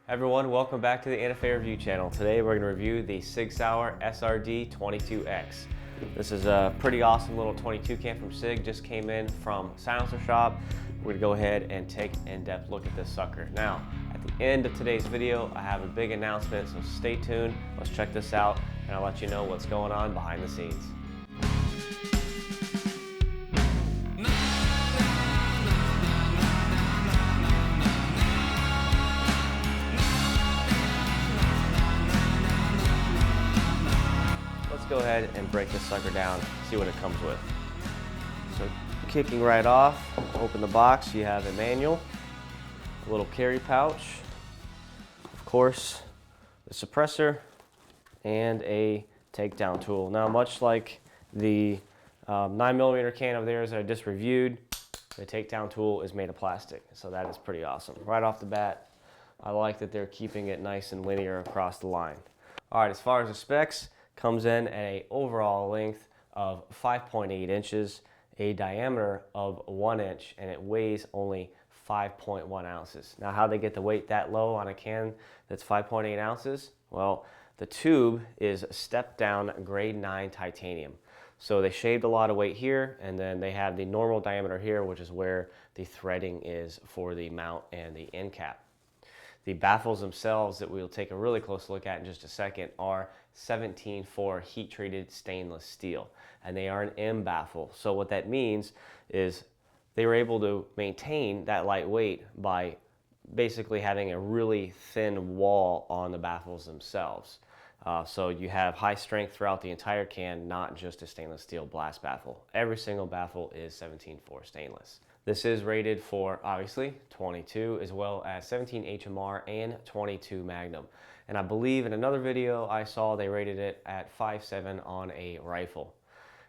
Everyone, welcome back to the NFA Review channel. Today we're going to review the Sig Sauer SRD22X. This is a pretty awesome little 22 can from Sig, just came in from Silencer Shop. We're going to go ahead and take an in-depth look at this sucker. Now, at the end of today's video, I have a big announcement, so stay tuned. Let's check this out, and I'll let you know what's going on behind the scenes. Go ahead and break this sucker down, see what it comes with. So kicking right off, open the box, you have a manual, a little carry pouch, of course the suppressor, and a takedown tool. Now, much like the 9mm can of theirs that I just reviewed, the takedown tool is made of plastic, so that is pretty awesome. Right off the bat, I like that they're keeping it nice and linear across the line. All right, as far as the specs, comes in at an overall length of 5.8 inches, a diameter of 1 inch, and it weighs only 5.1 ounces. Now, how they get the weight that low on a can that's 5.8 ounces? Well, the tube is step down grade 9 titanium. So they shaved a lot of weight here, and then they have the normal diameter here, which is where the threading is for the mount and the end cap. The baffles themselves that we'll take a really close look at in just a second are 17.4 heat-treated stainless steel, and they are an M baffle. So what that means is they were able to maintain that lightweight by basically having a really thin wall on the baffles themselves. So you have high strength throughout the entire can, not just a stainless steel blast baffle. Every single baffle is 17.4 stainless. This is rated for, obviously, 22 as well as 17 HMR and 22 Magnum. And I believe in another video I saw they rated it at 5.7 on a rifle.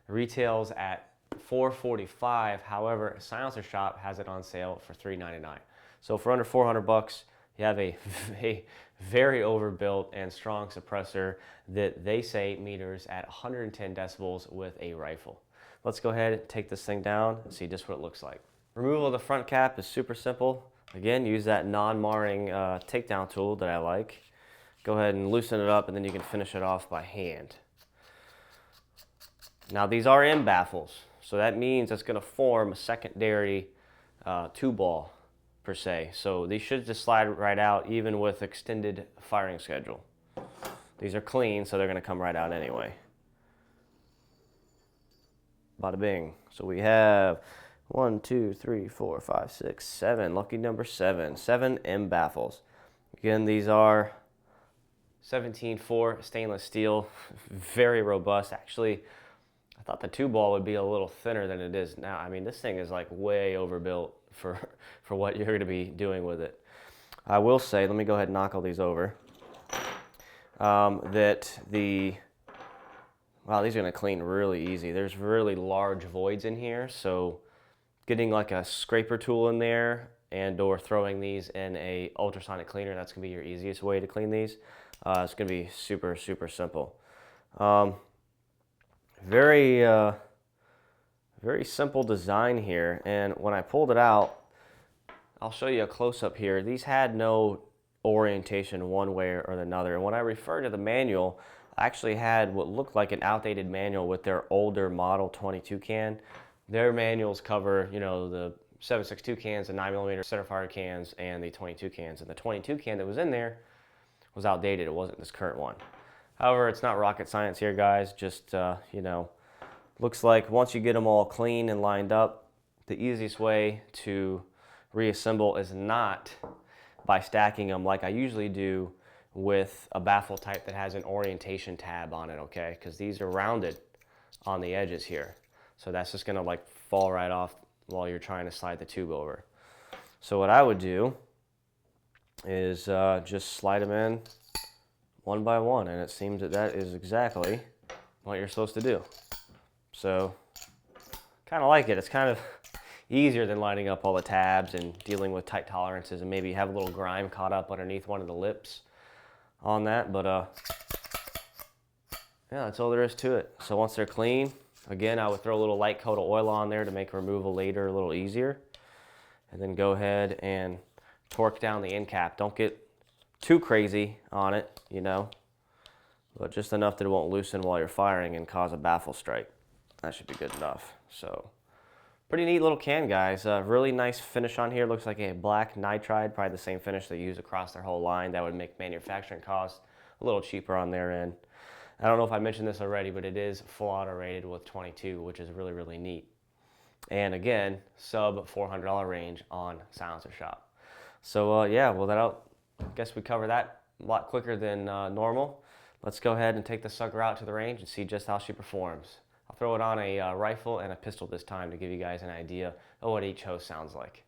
It retails at $445, however, Silencer Shop has it on sale for $399. So for under 400 bucks, you have a very overbuilt and strong suppressor that they say meters at 110 decibels with a rifle. Let's go ahead and take this thing down and see just what it looks like. Removal of the front cap is super simple. Again, use that non-marring takedown tool that I like. Go ahead and loosen it up, and then you can finish it off by hand. Now, these are M baffles, so that means it's going to form a secondary tube ball per se. So these should just slide right out even with extended firing schedule. These are clean, so they're going to come right out anyway. Bada bing. So we have 1, 2, 3, 4, 5, 6, 7. Lucky number 7. 7 M baffles. Again, these are 17.4 stainless steel. Very robust. Actually, I thought the tube ball would be a little thinner than it is now. I mean, this thing is like way overbuilt for what you're going to be doing with it. I will say, let me go ahead and knock all these over, that wow, these are going to clean really easy. There's really large voids in here, so getting like a scraper tool in there and or throwing these in a ultrasonic cleaner, that's going to be your easiest way to clean these. It's going to be super simple. Very simple design here, and when I pulled it out, I'll show you a close-up here. These had no orientation one way or another, and when I refer to the manual, I actually had what looked like an outdated manual with their older model 22 can. Their manuals cover, you know, the 7.62 cans, the 9mm centerfire cans, and the 22 cans. And the 22 can that was in there was outdated. It wasn't this current one. However, it's not rocket science here, guys. Just, you know, looks like once you get them all clean and lined up, the easiest way to reassemble is not by stacking them like I usually do with a baffle type that has an orientation tab on it, okay? Because these are rounded on the edges here. So that's just gonna like fall right off while you're trying to slide the tube over. So what I would do is just slide them in one by one, and it seems that that is exactly what you're supposed to do. So kind of like it. It's kind of easier than lining up all the tabs and dealing with tight tolerances and maybe have a little grime caught up underneath one of the lips on that, but yeah, that's all there is to it. So once they're clean, again, I would throw a little light coat of oil on there to make removal later a little easier, and then go ahead and torque down the end cap. Don't get too crazy on it, you know, but just enough that it won't loosen while you're firing and cause a baffle strike. That should be good enough. So pretty neat little can, guys. Really nice finish on here. Looks like a black nitride, probably the same finish they use across their whole line. That would make manufacturing costs a little cheaper on their end. I don't know if I mentioned this already, but it is full auto rated with 22, which is really, really neat. And again, sub $400 range on Silencer Shop. So yeah, well, I guess we cover that a lot quicker than normal. Let's go ahead and take the sucker out to the range and see just how she performs. I'll throw it on a rifle and a pistol this time to give you guys an idea of what each hose sounds like.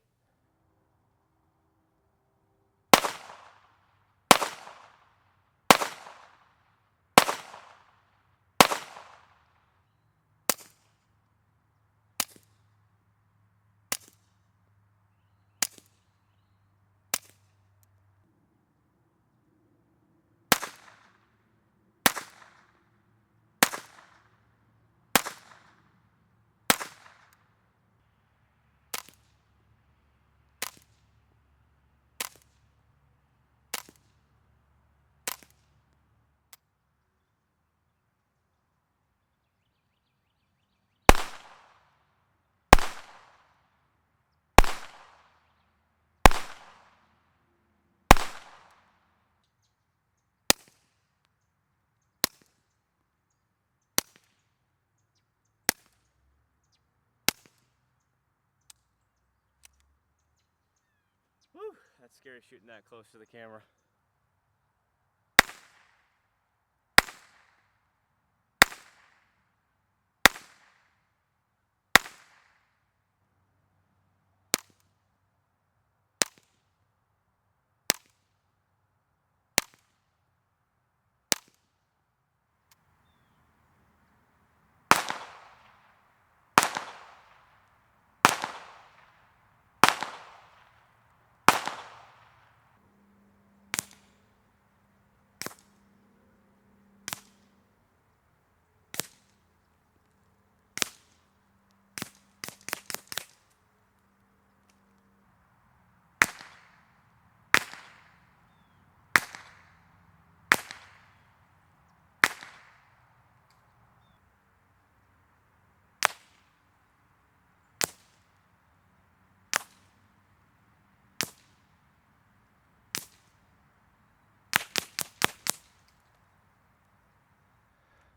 Whew, that's scary shooting that close to the camera.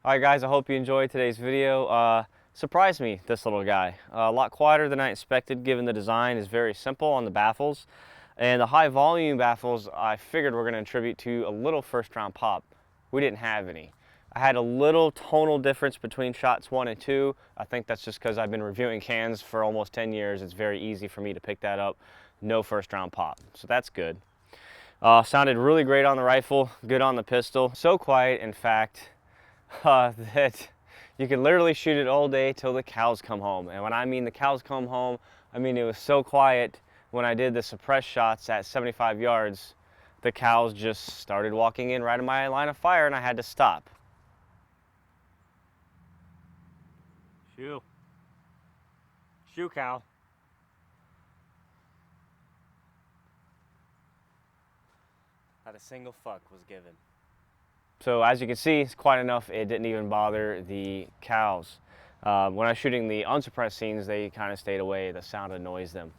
All right, guys, I hope you enjoyed today's video. Surprised me, this little guy. A lot quieter than I expected, given the design is very simple on the baffles. And the high volume baffles, I figured were going to attribute to a little first round pop. We didn't have any. I had a little tonal difference between shots 1 and 2. I think that's just because I've been reviewing cans for almost 10 years. It's very easy for me to pick that up. No first round pop, so that's good. Sounded really great on the rifle, good on the pistol. So quiet, in fact, that you can literally shoot it all day till the cows come home. And when I mean the cows come home, I mean it was so quiet when I did the suppressed shots at 75 yards, the cows just started walking in right in my line of fire and I had to stop. Shoo. Shoo, cow. Not a single fuck was given. So as you can see, it's quiet enough, it didn't even bother the cows. When I was shooting the unsuppressed scenes, they kind of stayed away. The sound annoys them.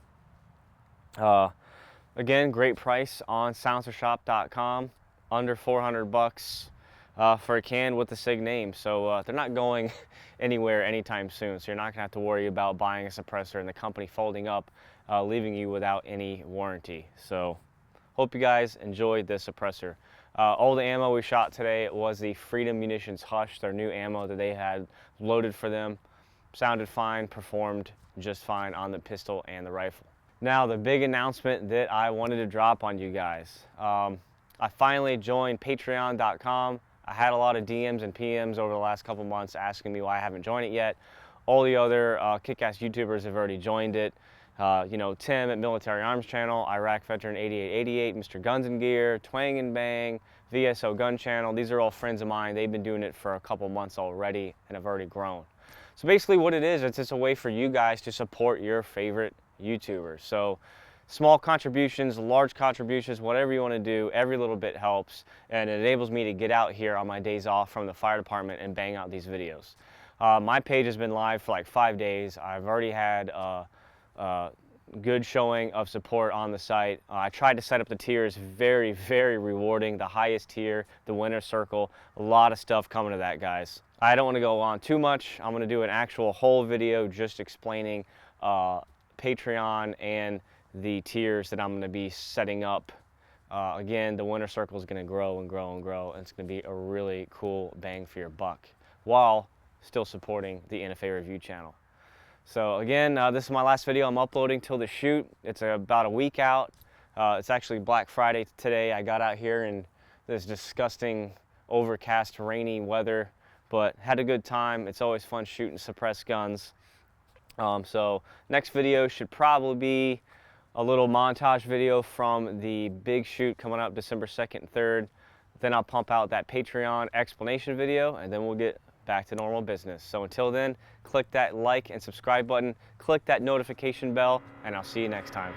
Again, great price on silencershop.com, under 400 bucks for a can with the Sig name. So they're not going anywhere anytime soon. So you're not gonna have to worry about buying a suppressor and the company folding up, leaving you without any warranty. So hope you guys enjoyed this suppressor. All the ammo we shot today was the Freedom Munitions Hush, their new ammo that they had loaded for them. Sounded fine, performed just fine on the pistol and the rifle. Now, the big announcement that I wanted to drop on you guys. I finally joined patreon.com. I had a lot of DMs and PMs over the last couple months asking me why I haven't joined it yet. All the other kick-ass YouTubers have already joined it. You know, Tim at Military Arms Channel, Iraq Veteran 8888, Mr. Guns and Gear, Twang and Bang, VSO Gun Channel. These are all friends of mine. They've been doing it for a couple months already and have already grown. So basically what it is, it's just a way for you guys to support your favorite YouTubers. So Small contributions, large contributions, whatever you want to do, every little bit helps, and it enables me to get out here on my days off from the fire department and bang out these videos. My page has been live for like 5 days. I've already had good showing of support on the site. I tried to set up the tiers, very, very rewarding. The highest tier, the winner circle, a lot of stuff coming to that, guys. I don't want to go on too much. I'm going to do an actual whole video just explaining Patreon and the tiers that I'm going to be setting up. Again, the winner circle is going to grow and grow and grow, and it's going to be a really cool bang for your buck while still supporting the NFA review channel. So again, this is my last video I'm uploading till the shoot. It's about a week out. It's actually Black Friday today. I got out here in this disgusting overcast rainy weather, but had a good time. It's always fun shooting suppressed guns. So next video should probably be a little montage video from the big shoot coming up December 2nd and 3rd. Then I'll pump out that Patreon explanation video, and then we'll get back to normal business. So until then, click that like and subscribe button, click that notification bell, and I'll see you next time.